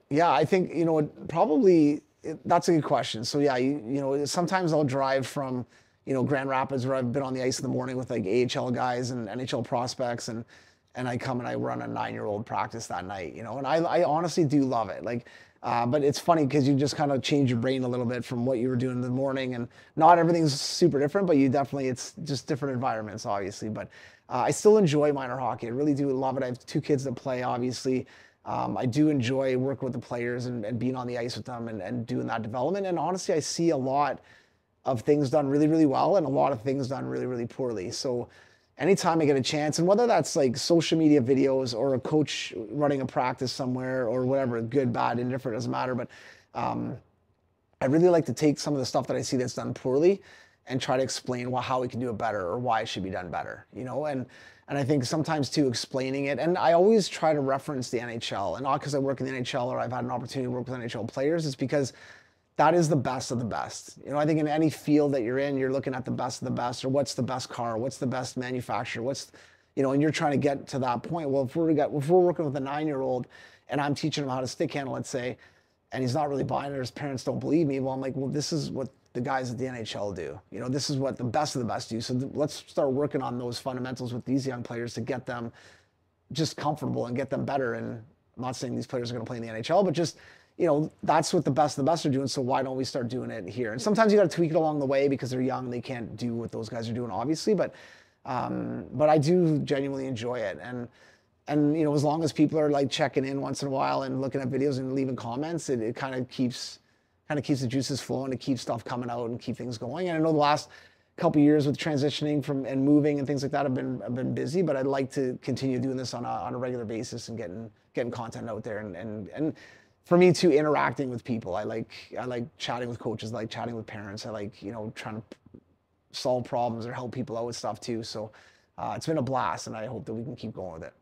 Yeah, I think, probably that's a good question. So yeah, sometimes I'll drive from, Grand Rapids where I've been on the ice in the morning with like AHL guys and NHL prospects and I come and I run a 9-year-old practice that night, and I honestly do love it. Like, but it's funny because you just kind of change your brain a little bit from what you were doing in the morning, and not everything's super different, but it's just different environments, obviously. But I still enjoy minor hockey. I really do love it. I have 2 kids that play, obviously. I do enjoy working with the players and being on the ice with them and doing that development. And honestly, I see a lot of things done really, really well and a lot of things done really, really poorly. So anytime I get a chance, and whether that's like social media videos or a coach running a practice somewhere or whatever, good, bad, indifferent, doesn't matter. But I really like to take some of the stuff that I see that's done poorly and try to explain how we can do it better or why it should be done better, and I think sometimes too explaining it, and I always try to reference the NHL, and not because I work in the NHL or I've had an opportunity to work with NHL players, it's because that is the best of the best. I think in any field that you're in, you're looking at the best of the best, or what's the best car, what's the best manufacturer, and you're trying to get to that point. Well, if we're working with a 9-year-old and I'm teaching him how to stick handle, let's say, and he's not really buying it, or his parents don't believe me, well, I'm like, well, this is what the guys at the NHL do. This is what the best of the best do. So let's start working on those fundamentals with these young players to get them just comfortable and get them better. And I'm not saying these players are going to play in the NHL, but just, that's what the best of the best are doing. So why don't we start doing it here? And sometimes you got to tweak it along the way because they're young. They can't do what those guys are doing, obviously. But I do genuinely enjoy it. And as long as people are like checking in once in a while and looking at videos and leaving comments, it kind of keeps the juices flowing, to keep stuff coming out and keep things going. And I know the last couple of years with transitioning from and moving and things like that have been busy, but I'd like to continue doing this on a regular basis and getting content out there. And for me too, interacting with people. I like chatting with coaches, I like chatting with parents. I like, trying to solve problems or help people out with stuff too. So it's been a blast, and I hope that we can keep going with it.